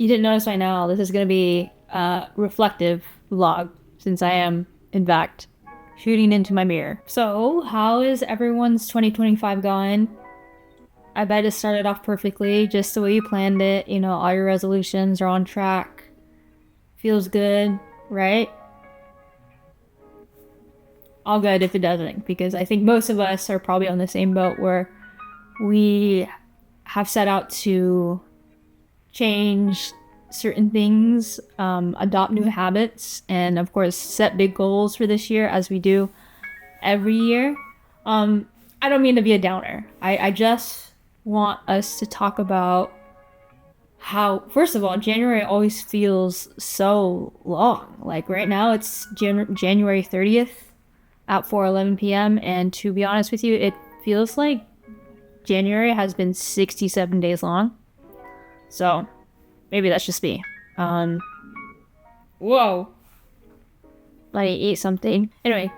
you didn't notice by now, this is going to be a reflective vlog since I am, in fact, shooting into my mirror. So, how is everyone's 2025 going? I bet it started off perfectly, just the way you planned it. You know, all your resolutions are on track. Feels good, right? All good if it doesn't, because I think most of us are probably on the same boat where we have set out to change certain things, adopt new habits, and of course set big goals for this year as we do every year. I don't mean to be a downer. I just want us to talk about how, first of all, January always feels so long. Like right now it's January 30th at 4:11 p.m. and to be honest with you, it feels like January has been 67 days long. So maybe that's just me. Whoa. Let me eat something. Anyway,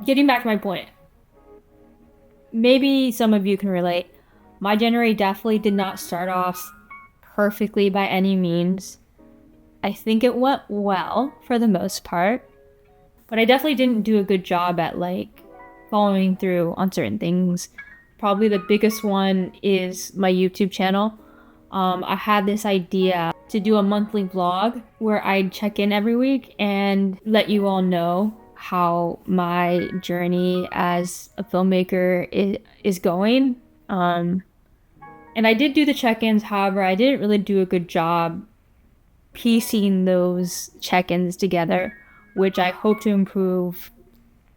getting back to my point. Maybe some of you can relate. My January definitely did not start off perfectly by any means. I think it went well for the most part, but I definitely didn't do a good job at like following through on certain things. Probably the biggest one is my YouTube channel. I had this idea to do a monthly vlog where I'd check in every week and let you all know how my journey as a filmmaker is going. And I did do the check-ins, however, I didn't really do a good job piecing those check-ins together, which I hope to improve,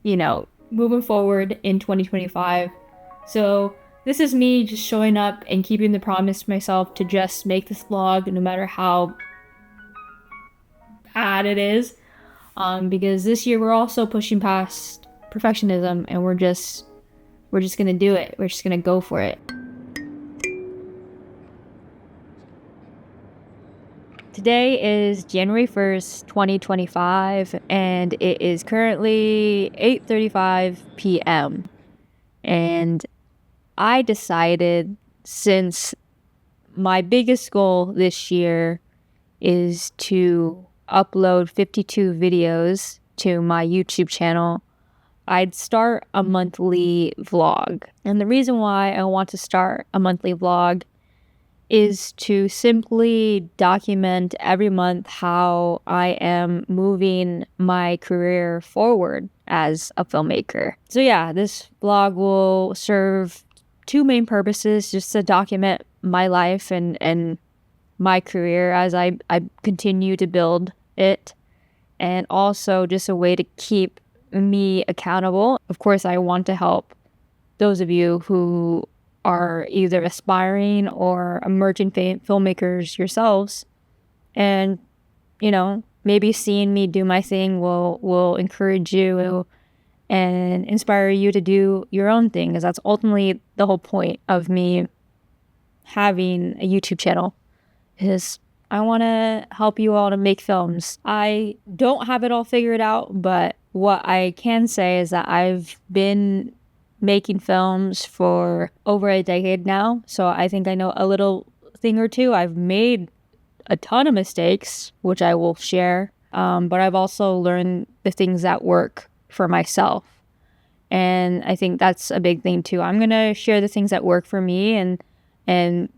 moving forward in 2025. So this is me just showing up and keeping the promise to myself to just make this vlog no matter how bad it is. Because this year we're also pushing past perfectionism and we're just gonna do it. We're just gonna go for it. Today is January 1st, 2025, and it is currently 8:35 p.m. And I decided, since my biggest goal this year is to upload 52 videos to my YouTube channel, I'd start a monthly vlog. And the reason why I want to start a monthly vlog is to simply document every month how I am moving my career forward as a filmmaker. So yeah, this vlog will serve two main purposes: just to document my life and my career as I continue to build it, and also just a way to keep me accountable. Of course, I want to help those of you who are either aspiring or emerging filmmakers yourselves, and maybe seeing me do my thing will encourage you and inspire you to do your own thing, because that's ultimately the whole point of me having a YouTube channel, is I want to help you all to make films. I don't have it all figured out, but what I can say is that I've been making films for over a decade now, so I think I know a little thing or two. I've made a ton of mistakes, which I will share, but I've also learned the things that work for myself, and I think that's a big thing too. I'm gonna share the things that work for me, and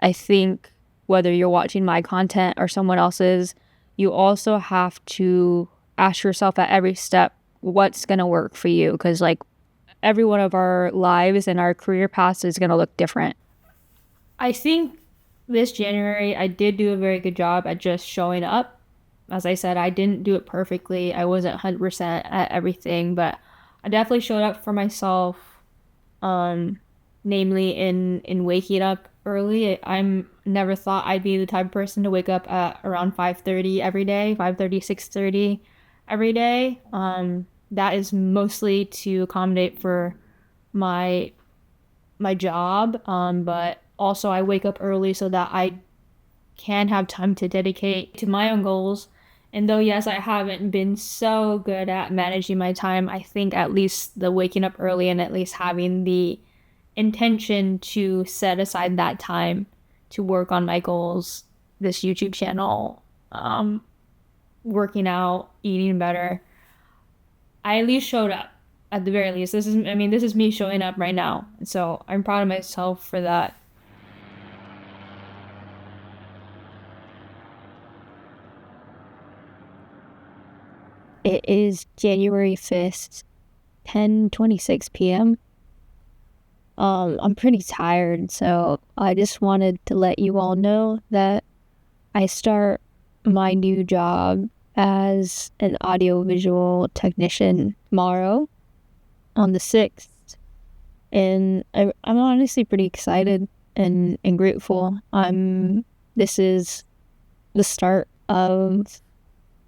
I think whether you're watching my content or someone else's, you also have to ask yourself at every step what's gonna work for you, because like every one of our lives and our career paths is going to look different. I think this January I did do a very good job at just showing up. As I said, I didn't do it perfectly. I wasn't 100% at everything, but I definitely showed up for myself, namely in waking up early. I'm never thought I'd be the type of person to wake up at around 5:30 every day, 5:30, 6:30 every day. That is mostly to accommodate for my job, but also I wake up early so that I can have time to dedicate to my own goals. And though yes, I haven't been so good at managing my time, I think at least the waking up early and at least having the intention to set aside that time to work on my goals this YouTube channel, working out, eating better, I at least showed up at the very least. This is me showing up right now. So I'm proud of myself for that. It is January 5th, 10:26 p.m. I'm pretty tired, so I just wanted to let you all know that I start my new job as an audiovisual technician tomorrow on the 6th. And I'm honestly pretty excited and grateful. This is the start of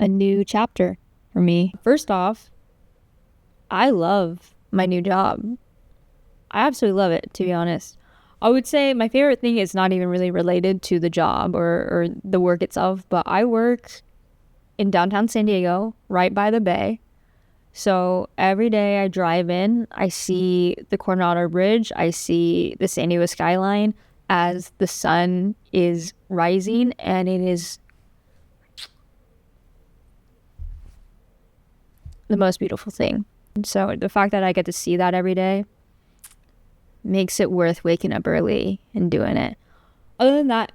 a new chapter for me. First off, I love my new job. I absolutely love it, to be honest. I would say my favorite thing is not even really related to the job or the work itself, but I work in downtown San Diego, right by the bay. So every day I drive in, I see the Coronado Bridge, I see the San Diego skyline as the sun is rising, and it is the most beautiful thing. So the fact that I get to see that every day makes it worth waking up early and doing it. Other than that,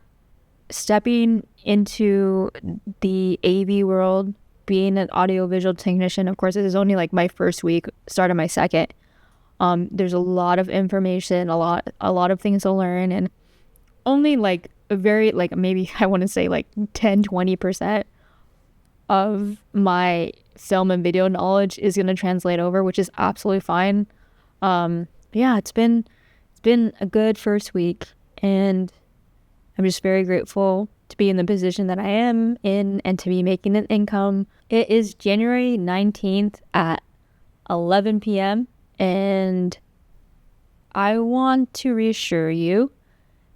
stepping into the AV world, being an audiovisual technician, of course, this is only like my first week, start of my second. There's a lot of information, a lot of things to learn, and only like a very, like, maybe I want to say like 10-20% of my film and video knowledge is going to translate over, which is absolutely fine. Yeah, it's been a good first week, and I'm just very grateful to be in the position that I am in and to be making an income. It is January 19th at 11 p.m. and I want to reassure you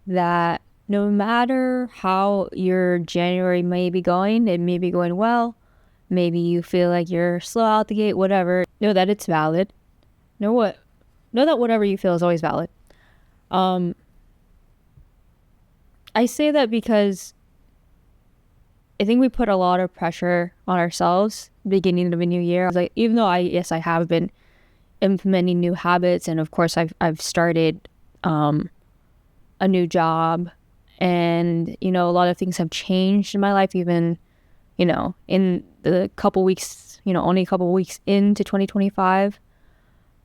that no matter how your January may be going, it may be going well, maybe you feel like you're slow out the gate, whatever, know that it's valid. Know that whatever you feel is always valid. I say that because I think we put a lot of pressure on ourselves beginning of a new year. Like, even though I have been implementing new habits, and of course I've started a new job, and a lot of things have changed in my life, even in the couple weeks, only a couple weeks into 2025.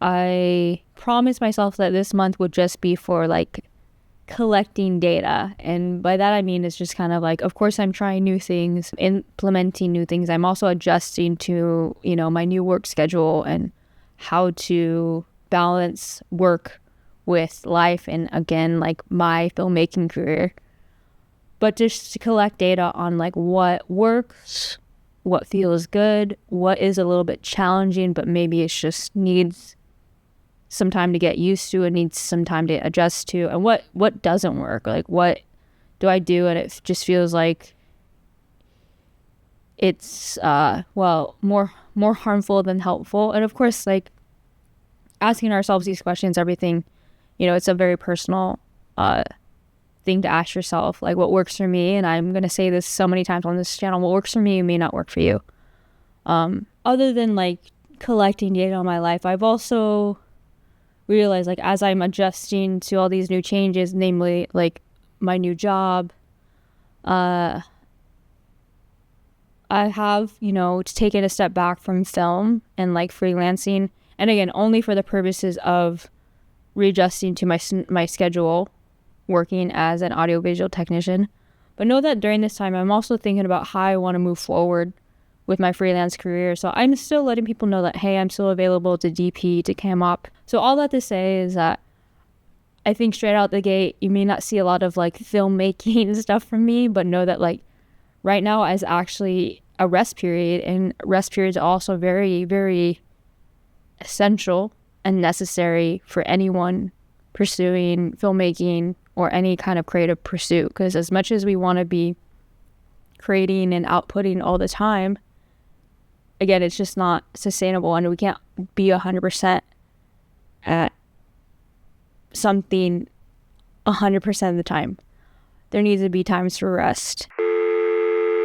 I promised myself that this month would just be for like collecting data, and by that I mean it's just kind of like, of course I'm trying new things, implementing new things. I'm also adjusting to my new work schedule and how to balance work with life, and again, like my filmmaking career. But just to collect data on like what works, what feels good, what is a little bit challenging, but maybe it just needs some time to get used to, it needs some time to adjust to, and what doesn't work. Like, what do I do and it just feels like it's more harmful than helpful. And of course, like, asking ourselves these questions, everything, it's a very personal thing to ask yourself, like, what works for me. And I'm gonna say this so many times on this channel, what works for me may not work for you. Other than like collecting data on my life, I've also realized, like, as I'm adjusting to all these new changes, namely like my new job, I have taken a step back from film and like freelancing, and again only for the purposes of readjusting to my schedule working as an audiovisual technician. But know that during this time I'm also thinking about how I want to move forward with my freelance career. So I'm still letting people know that, hey, I'm still available to DP, to cam op. So all that to say is that I think straight out the gate, you may not see a lot of like filmmaking stuff from me, but know that like right now is actually a rest period, and rest periods are also very, very essential and necessary for anyone pursuing filmmaking or any kind of creative pursuit. Because as much as we want to be creating and outputting all the time, again, it's just not sustainable, and we can't be 100% at something 100% of the time. There needs to be times for rest.